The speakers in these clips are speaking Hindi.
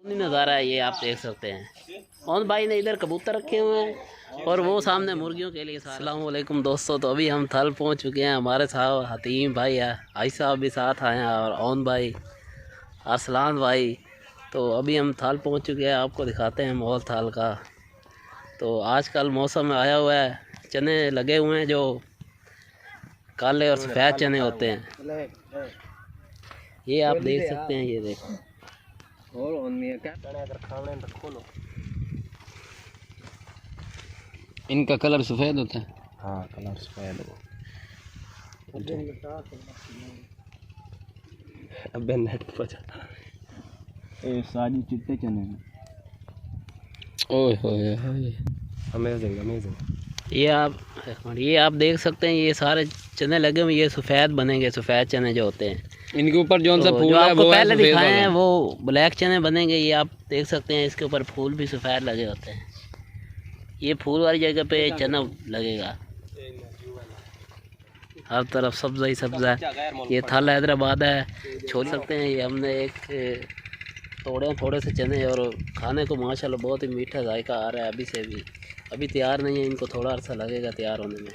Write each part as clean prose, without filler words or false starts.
नज़ारा है ये, आप देख सकते हैं। और भाई ने इधर कबूतर रखे हुए हैं और वो सामने मुर्गियों के लिए। अस्सलाम वालेकुम दोस्तों, तो अभी हम थल पहुंच चुके हैं। हमारे साथ हतीम भाई है, आई साहब भी साथ आए हैं, और ओन भाई, अरसलान भाई। तो अभी हम थल पहुंच चुके हैं, आपको दिखाते हैं माहौल थल का। तो आजकल मौसम में आया हुआ है, चने लगे हुए हैं जो काले और सफ़ेद चने होते हैं। ये आप देख सकते हैं, ये देखो। इनका कलर सफ़ेद होता है। हाँ, कलर सफ़ेद हो। अबे नेट पर ये सारी चिट्टे चने हैं। ओए होए होए, अमेजिंग अमेजिंग। ये आप देख सकते हैं, ये सारे चने लगे हुए, ये सफ़ेद बनेंगे, सफ़ेद चने जो होते हैं। इनके ऊपर जो सा फूल जो है आपको वो पहले सफ़ेद दिखाए वाला। हैं वो ब्लैक चने बनेंगे। ये आप देख सकते हैं, इसके ऊपर फूल भी सफ़ेद लगे होते हैं। ये फूल वाली जगह पे चना लगेगा, हर तरफ सब्ज़ा ही सब्ज़ा है। ये थल हैदराबाद है, छोड़ सकते हैं। ये हमने एक तोड़े हैं थोड़े से चने, और खाने को माशाल्लाह बहुत ही मीठा जायका आ रहा है। अभी से भी अभी तैयार नहीं है, इनको थोड़ा अर्सा लगेगा तैयार होने में।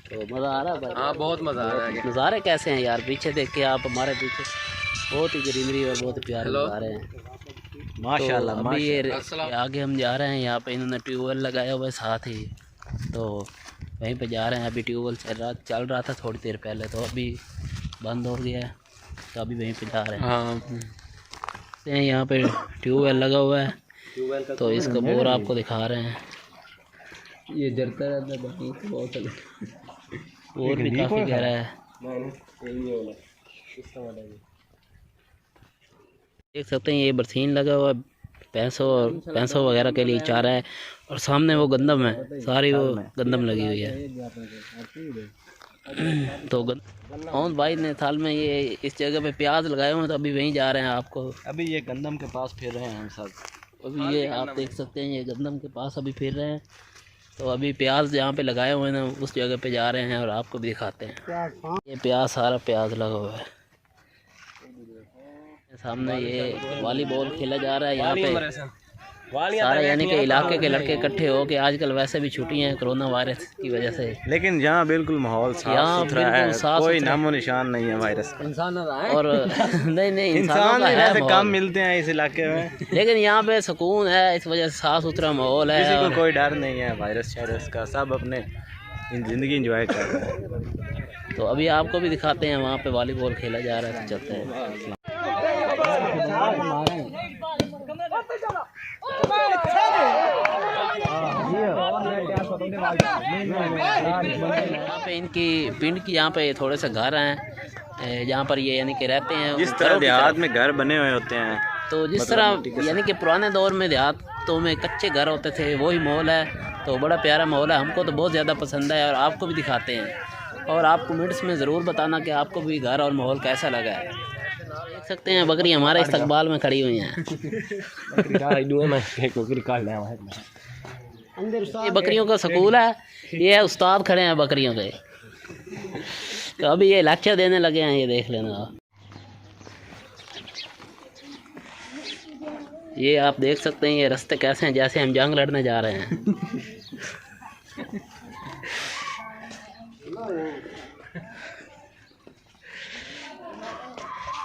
तो मज़ा आ रहा है भाई। हाँ, बहुत मज़ा आ रहा है। नज़ारे कैसे हैं यार, पीछे देख के आप, हमारे पीछे बहुत ही ग्रीनरी और बहुत ही प्यारे नज़ारे हैं माशाल्लाह। तो अभी ये आगे हम जा रहे हैं, यहाँ पे इन्होंने ट्यूबवेल लगाया हुआ है साथ ही, तो वहीं पे जा रहे हैं। अभी ट्यूबवेल चल रहा था थोड़ी देर पहले, तो अभी बंद हो गया है, तो अभी वहीं पे जा रहे हैं। हाँ, यहाँ पे ट्यूबवेल लगा हुआ है, तो इसका बोर आपको दिखा रहे हैं। ये जरता रहता है बाकी बहुत बोर भी काफ़ी गहरा है। देख सकते हैं, ये बरसीन लगा हुआ है, भैंसों वगैरह के लिए चारा है। और सामने वो गंदम है, सारी वो गंदम लगी हुई है। तो और भाई ने थाल में ये इस जगह पे प्याज लगाए हुए हैं, तो अभी वहीं जा रहे हैं। आपको अभी ये गंदम के पास फिर रहे हैं हम सब। अभी ये आप देख सकते हैं, ये गंदम के पास अभी फिर रहे हैं। तो अभी प्याज जहाँ पे लगाए हुए हैं ना, उस जगह पे जा रहे हैं, और आपको भी दिखाते हैं। ये प्याज, सारा प्याज लगा हुआ है। सामने ये वॉलीबॉल खेला जा रहा है यहाँ पे। सारे यानी कि इलाके के लड़के इकट्ठे हो के, आजकल वैसे भी छुट्टियां हैं कोरोना वायरस की वजह से, लेकिन यहाँ बिल्कुल माहौल साफ सुथरा है, कोई नामो निशान नहीं है वायरस का। इंसान और नहीं इंसान है वैसे कम मिलते हैं इस इलाके में, लेकिन यहाँ पे सुकून है, इस वजह से साफ सुथरा माहौल है। किसी को कोई डर नहीं है वायरस शायरस का, सब अपने ज़िंदगी इंजॉय कर रहे हैं। तो अभी आपको भी दिखाते हैं, वहाँ पे वॉलीबॉल खेला जा रहा है, तो चलते हैं। यहाँ पे इनकी पिंड की यहाँ पे थोड़े से घर हैं, जहाँ पर ये यानी कि रहते हैं। जिस तरह देहात में घर बने हुए होते हैं, तो जिस तरह यानी कि पुराने दौर में देहातों में कच्चे घर होते थे, वही माहौल है। तो बड़ा प्यारा माहौल है, हमको तो बहुत ज़्यादा पसंद है, और आपको भी दिखाते हैं। और आप कमेंट्स में ज़रूर बताना कि आपको भी घर और माहौल कैसा लगा है। देख सकते हैं, बकरी हमारे इस्तकबाल में खड़ी हुई हैं। ये बकरियों का स्कूल है, ये है उस्ताद खड़े हैं बकरियों के। तो अभी ये लेक्चर देने लगे हैं, ये देख लेना आप। ये आप देख सकते हैं, ये रास्ते कैसे हैं, जैसे हम जंग लड़ने जा रहे हैं।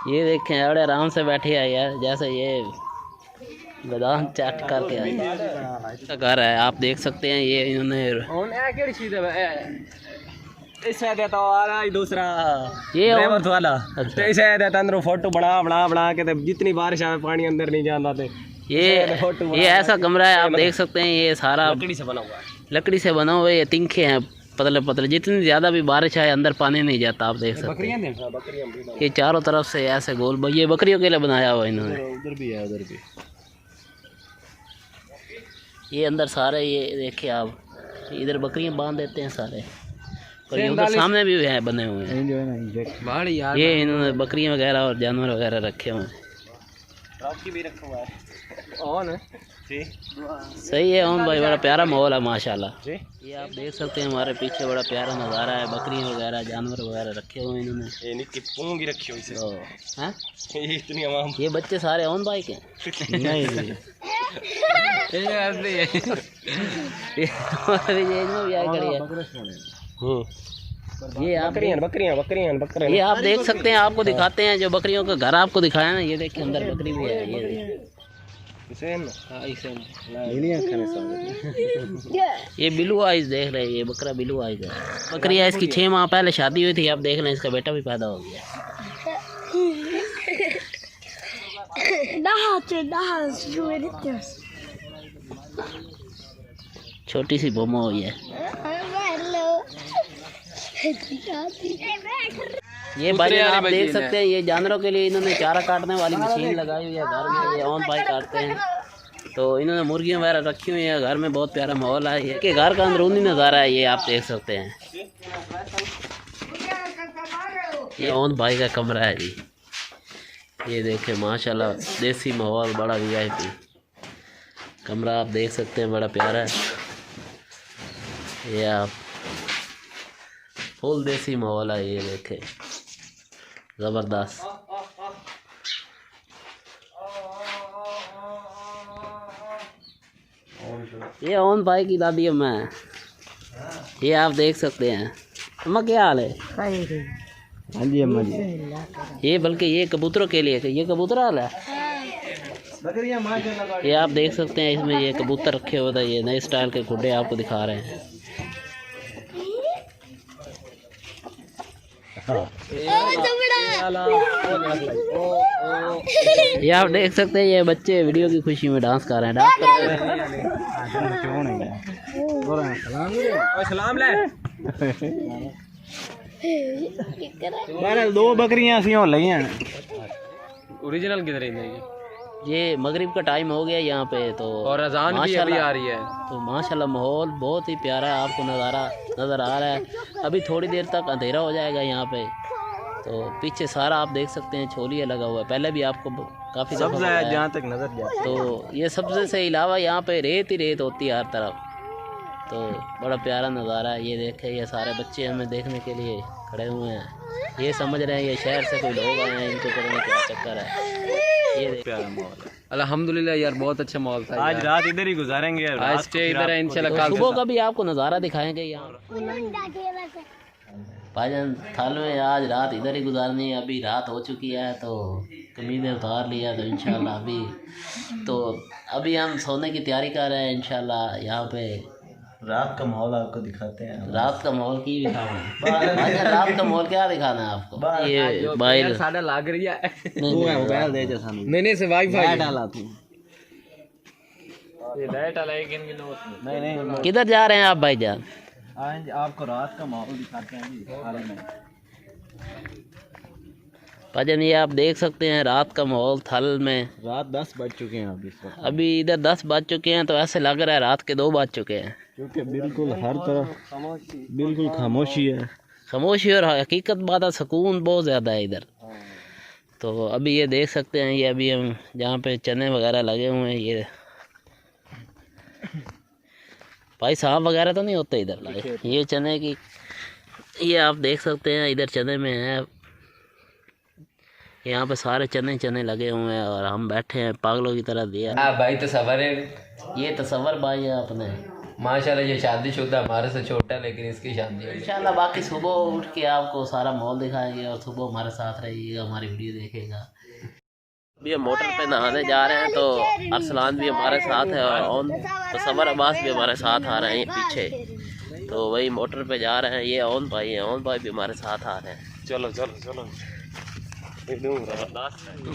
ये देखें, बड़े आराम से बैठे आए यार, जैसे ये बादाम चाट करके आए। घर है, आप देख सकते हैं, ये इन्होंने दूसरा ये वाला अच्छा। अंदर फोटो बना के, जितनी बारिश आवे पानी अंदर नहीं जाता थे। ये ऐसा कमरा है, आप देख सकते हैं, ये सारा लकड़ी से बना हुआ है। लकड़ी से बना हुआ है। ये तिनखे हैं, पतले पतले, जितनी ज़्यादा भी बारिश आए अंदर पानी नहीं जाता। आप देख सकते हैं, ये चारों तरफ से ऐसे गोल, ये बकरियों के लिए बनाया हुआ इन्होंने। उधर भी है, उधर भी। ये अंदर सारे, ये देखिए आप, इधर बकरियां बांध देते हैं सारे, और ये उधर सामने भी है बने हुए हैं। ये इन्होंने बकरियां वगैरह और जानवर वगैरह रखे हुए हैं। रॉकी भी रखा हुआ है ऑन जी। सही है ओम भाई, बड़ा प्यारा माहौल है माशाल्लाह जी। ये आप देख सकते हैं हमारे पीछे बड़ा प्यारा नज़ारा है, बकरियां वगैरह जानवर वगैरह रखे हुए हैं इन्होंने। ये निक्की पूंगी रखी हुई से तो हैं ये इतनी आवाम ये बच्चे सारे ओम भाई के नहीं ये आप बकरियां बकरियां बकरियां बकरियां ये आप देख सकते हैं, आपको दिखाते हैं जो बकरियों का घर आपको दिखाया ना, ये देखिए अंदर बकरी भी है। ये देखिए ये बिलू आइज देख रहे हैं, ये बकरा बिलू आइज है। बकरिया इसकी 6 माह पहले शादी हुई थी, आप देख रहे हैं इसका बेटा भी पैदा हो गया। छोटी सी बोमा हुई है। ये भाई आप देख सकते हैं, ये जानवरों के लिए इन्होंने चारा काटने वाली मशीन लगाई हुई है घर में, ये ऑन भाई काटते हैं। तो इन्होंने मुर्गियां वगैरह रखी हुई है घर में, बहुत प्यारा माहौल है। ये घर का अंदरूनी नज़ारा है, ये आप देख सकते हैं। ये ऑन भाई का कमरा है जी, ये देखें माशाल्लाह देसी माहौल, बड़ा VIP कमरा आप देख सकते हैं, बड़ा प्यारा है। ये आप फुल देसी माहौल है, ये देखें ज़बरदस्त। ये ओन भाई की दादी अम्मा है, ये आप देख सकते हैं। अम्मा क्या हाल है? हाँ जी अम्मा जी। ये बल्कि ये कबूतरों के लिए, ये कबूतर हाल है। ये आप देख सकते हैं, इसमें ये कबूतर रखे हुए थे, ये नए स्टाइल के खुडे आपको दिखा रहे हैं। ये आप देख सकते हैं, ये बच्चे वीडियो की खुशी में डांस कर रहे हैं, डांस कर रहे हैं। 2 बकरियां सी हो लगी हैं। ओरिजिनल किधर है? ये मगरिब का टाइम हो गया यहाँ पे, तो और अजान भी अभी आ रही है, तो माशाल्लाह माहौल बहुत ही प्यारा है, आपको नज़ारा नज़र आ रहा है। अभी थोड़ी देर तक अंधेरा हो जाएगा यहाँ पे। तो पीछे सारा आप देख सकते हैं छोलिया लगा हुआ है, पहले भी आपको काफ़ी सब्ज़ा है जहाँ तक नज़र जाए। तो ये सब्ज़े से अलावा यहाँ पे रेत ही रेत होती है हर तरफ, तो बड़ा प्यारा नज़ारा है। ये देखें, ये सारे बच्चे हमें देखने के लिए खड़े हुए हैं, ये समझ रहे हैं ये शहर से कोई लोग आए हैं, इनको पता नहीं क्या चक्कर है। ये प्यारा माहौल है अल्हम्दुलिल्लाह यार, बहुत अच्छा माहौल था। आज रात इधर ही गुजारेंगे, आज स्टे इधर है इंशाल्लाह। तो सुबह का भी आपको नज़ारा दिखाएंगे यहाँ। भाईजान थाल में आज रात इधर ही गुजारनी है, अभी रात हो चुकी है तो कमीज़ें उतार लिया, तो इंशाल्लाह अभी हम सोने की तैयारी कर रहे हैं इंशाल्लाह। यहाँ पे रात का माहौल आपको दिखाते हैं। रात का माहौल की दिखाना रात का माहौल क्या दिखाना है आपको? ये मोबाइल साढ़े लाग रही है, मोबाइल दे जा सामने। मैंने से वाईफाई डाला तू, ये लाइट वाला है कि नहीं किधर जा रहे हैं आप भाईजान? आज आपको रात का माहौल दिखाते हैं जी हाल में। भाईजान ये आप देख सकते हैं रात का माहौल थल में। रात 10 बज चुके हैं अभी इधर 10 बज चुके हैं, तो ऐसे लग रहा है रात के 2 बज चुके हैं, क्योंकि बिल्कुल हर तरफ बिल्कुल खामोशी है। खामोशी और हकीकत बात है, सुकून बहुत ज़्यादा है इधर। तो अभी ये देख सकते हैं, ये अभी हम जहाँ पे चने वगैरह लगे हुए हैं, ये भाई सांप वगैरह तो नहीं होते इधर। ये चने की, ये आप देख सकते हैं इधर चने में है, यहाँ पे सारे चने लगे हुए हैं और हम बैठे हैं पागलों की तरह दिया। भाई तस्वर है, ये तस्वर भाई है अपने माशाल्लाह। ये शादीशुदा हमारे से छोटा, लेकिन इसकी शादी है इंशाल्लाह। बाकी सुबह उठ के आपको सारा माहौल दिखाएंगे और सुबह हमारे साथ रहिएगा, हमारी वीडियो देखेगा। अभी हम मोटर पे नहाने जा रहे हैं, तो अरसलान भी हमारे साथ है और तस्वर अब्बास भी हमारे साथ आ रहे हैं पीछे, तो वही मोटर पे जा रहे हैं। ये ओन भाई हैं, ओन भाई भी हमारे साथ आ रहे हैं। चलो चलो चलो,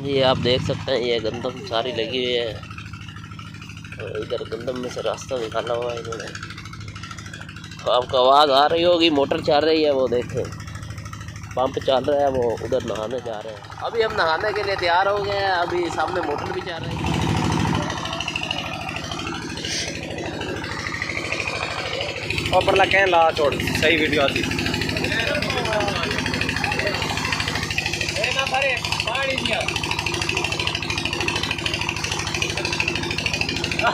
ये आप देख सकते हैं, ये गंदम सारी लगी हुई है, तो इधर गंदम में से रास्ता निकाला हुआ है इन्होंने। तो आपको आवाज़ आ रही होगी, मोटर चल रही है, वो देखें पंप चल रहा है, वो उधर नहाने जा रहे हैं। अभी हम नहाने के लिए तैयार हो गए हैं, अभी सामने मोटर भी चल रही है। और परला कह ला छोड़, सही वीडियो आती यहाँ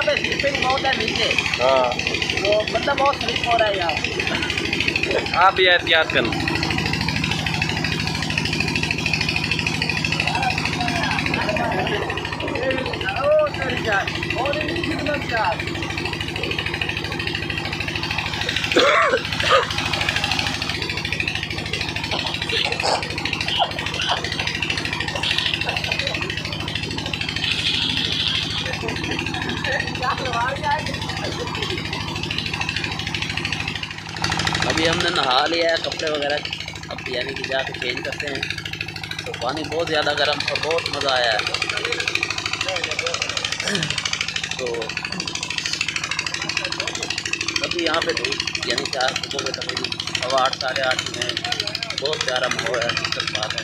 पे स्लिपिंग बहुत है नीचे, हाँ तो मतलब बहुत स्लिप हो रहा है यहाँ। आप भी एहतियात करना। अभी हमने नहा लिया है, कपड़े वगैरह अब यानी कि जाके चेंज करते हैं। तो पानी बहुत ज़्यादा गर्म और बहुत मज़ा आया है। तो अभी यहाँ पे धूप यानी कि आज सुबह के तकरीबन 8:15 साढ़े 8 में बहुत प्यारा माहौल है, दिक्कत बात है।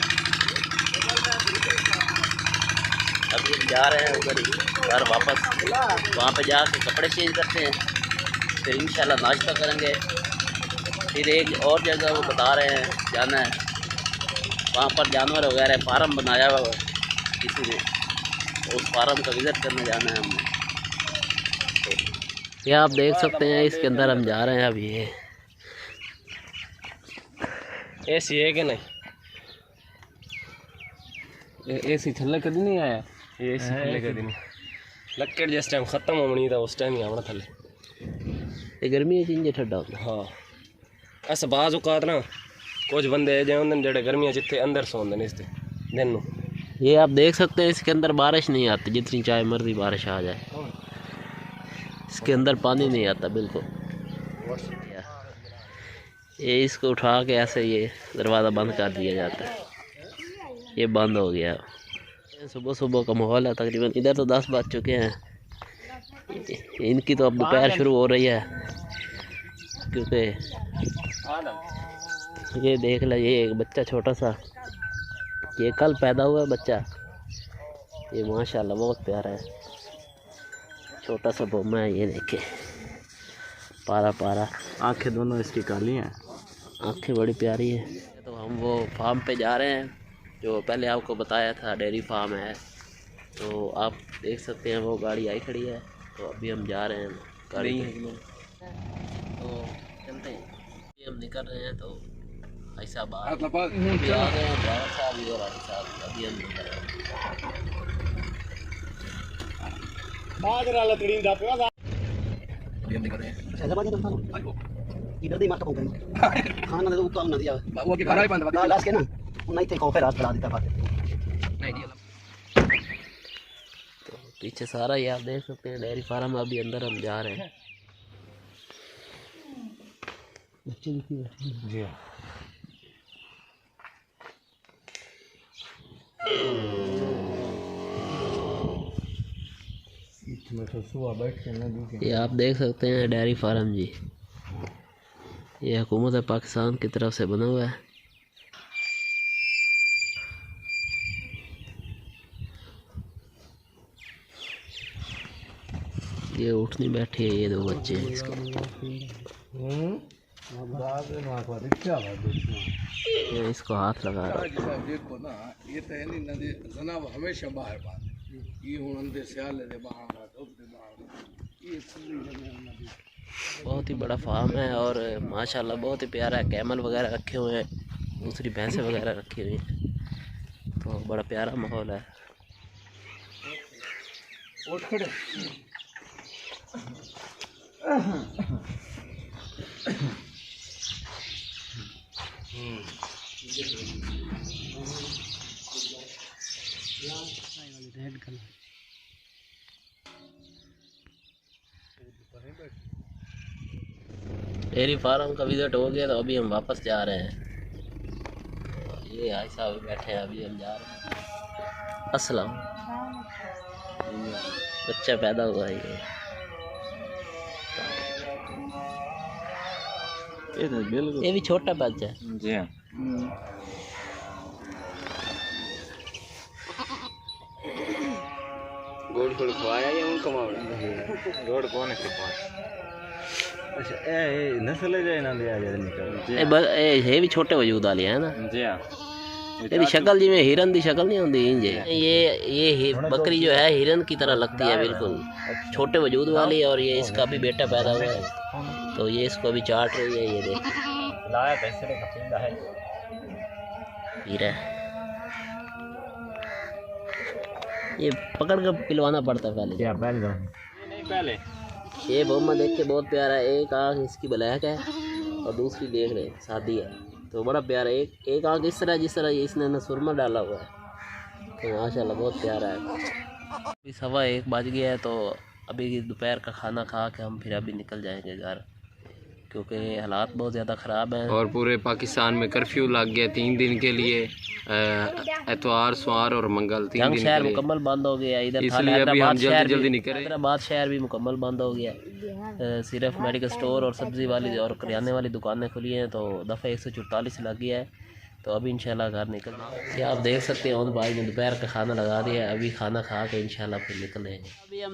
अभी हम जा रहे हैं उधर ही घर वापस, वहाँ पे जाके कपड़े चेंज करते हैं, फिर इंशाल्लाह नाश्ता करेंगे। फिर एक और जगह वो बता रहे हैं जाना है, वहाँ पर जानवर वगैरह फार्म बनाया हुआ है किसी ने, तो उस फार्म का विज़िट करने जाना है हमने। तो ये आप देख सकते हैं, इसके अंदर हम जा रहे हैं। अब ये एसी है कि नहीं? एसी थल्ले कभी नहीं आया। एसी थल्ले कभी नहीं, लक्कड़ जिस टाइम ख़त्म होनी था उस टाइम ही आना थल्ले। ये गर्मी चीज़ें ठंडा होता है। हाँ ऐसा बाज़ औकात ना कुछ बंदे जो होंगे जेडे गर्मियाँ जितने अंदर सोंदे ने इसते दिन नूं। ये आप देख सकते हैं, इसके अंदर बारिश नहीं आती, जितनी चाहे मर्जी बारिश आ जाए, इसके अंदर पानी नहीं आता बिल्कुल। ये इसको उठा के ऐसे ये दरवाज़ा बंद कर दिया जाता है, ये बंद हो गया। सुबह सुबह का माहौल है, तकरीबन इधर तो 10 बज चुके हैं, इनकी तो अब दोपहर शुरू हो रही है। क्योंकि ये देख लो, ये एक बच्चा छोटा सा, ये कल पैदा हुआ बच्चा, ये माशाल्लाह बहुत प्यारा है, छोटा सा बोमा है। ये देखे पारा पारा, आंखें दोनों इसकी काली हैं, आंखें बड़ी प्यारी है। तो हम वो फार्म पे जा रहे हैं जो पहले आपको बताया था, डेयरी फार्म है। तो आप देख सकते हैं वो गाड़ी आई खड़ी है, तो अभी हम जा रहे हैं गाड़ी पे। तो चलते हैं, अभी हम निकल रहे हैं। तो भाई साहब आ गए हैं, ड्राइवर साहब भी और भाई साहब, अभी हम निकल रहे हैं। इधर दे मारता हूं खाना दे तो ना दिया वो के घर ही बंद बता लास्ट के ना नहीं थे को फिर रात बना देता बात नहीं दिया। तो पीछे सारा ये आप देख सकते हैं डेयरी फार्म। अभी अंदर हम जा रहे हैं। बच्चे जी हाँ, ये आप देख सकते हैं डेयरी फार्म जी, ये हुकूमत पाकिस्तान की तरफ से बना हुआ है। ये उठनी बैठे है, ये 2 बच्चे हैं इसके। ये इसको हाथ लगा रहा बहुत ही बड़ा फार्म है और माशाल्लाह बहुत ही प्यारा है। कैमल वगैरह रखे हुए हैं, दूसरी भैंसें वगैरह रखी हुई हैं, तो बड़ा प्यारा माहौल है। डेयरी फार्म का विजिट हो गया, तो अभी हम वापस जा रहे हैं। ये भाई साहब बैठे हैं, अभी हम जा रहे हैं। अस्सलाम, बच्चा पैदा हुआ है ये। ये भी छोटा बच्चा है। जी हाँ गोड़ छोड़ खवाया या उन कमावड़ा गोड़ कौन है पास अच्छा ए नस्ल जाए ना दिया जाए निकल ये भी छोटे वजूद वाली है ना। जी हाँ तेरी शक्ल जिमें हिरन की शक्ल नहीं होती इंज ये बकरी जो है हिरन की तरह लगती है बिल्कुल छोटे वजूद वाली। और ये इसका भी बेटा पैदा हुआ है तो ये इसको भी चाट रही है। ये देख लाया पैसे का खपींदा है हीरा ये पकड़ कर पिलवाना पड़ता है पहले। क्या पहले नहीं पहले ये बोमा देख के बहुत प्यारा है। एक आँख इसकी ब्लैक है और दूसरी देख रहे शादी है तो बड़ा प्यारा है। एक आँख इस तरह जिस तरह इसने ना सुरमा डाला हुआ है तो माशाल्लाह बहुत प्यारा है। अभी 1:15 बज गया है तो अभी दोपहर का खाना खा के हम फिर अभी निकल जाएंगे घर क्योंकि हालात बहुत ज़्यादा ख़राब हैं। और पूरे पाकिस्तान में कर्फ्यू लग गया 3 दिन के लिए, एतवार सोमवार और मंगल 3 दिन शहर के लिए। मुकम्मल बंद हो गया। इधर इसलिए अभी हम जल्दी निकले। हैदराबाद शहर भी मुकम्मल बंद हो गया। सिर्फ मेडिकल स्टोर और सब्ज़ी वाली और करियाने वाली दुकानें खुली हैं तो दफ़ा 144 लग गया है तो अभी इंशाल्लाह घर निकल। क्या आप देख सकते हैं भाई ने दोपहर का खाना लगा दिया है। अभी खाना खा के इंशाल्लाह फिर निकलेंगे। अभी हम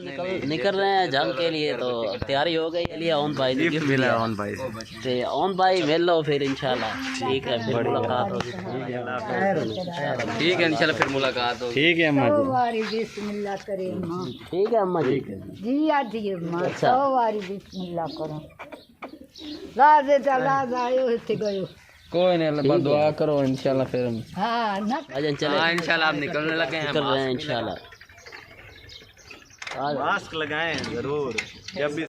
निकल रहे हैं जंग के लिए तो तैयारी हो गई। चलिए ओन भाई ने गिफ्ट मिला ओन भाई से। ओन भाई मिल लो फिर इंशाल्लाह ठीक है फिर मुलाकात होगी। ठीक है इंशाल्लाह फिर मुलाकात होगी। ठीक है अम्मा जी बिस्मिल्लाह करे मां ठीक है अम्मा जी जी आज ये मां 100 बारी बिस्मिल्लाह करो राजे चला आयो इथे गयो कोई नहीं अल्लाह दुआ करो इंशाल्लाह फिर हम हां ना अजन चले इंशाल्लाह आप निकलने लगे हैं। निकल रहे हैं इंशाल्लाह। मास्क लगाएं जरूर जब भी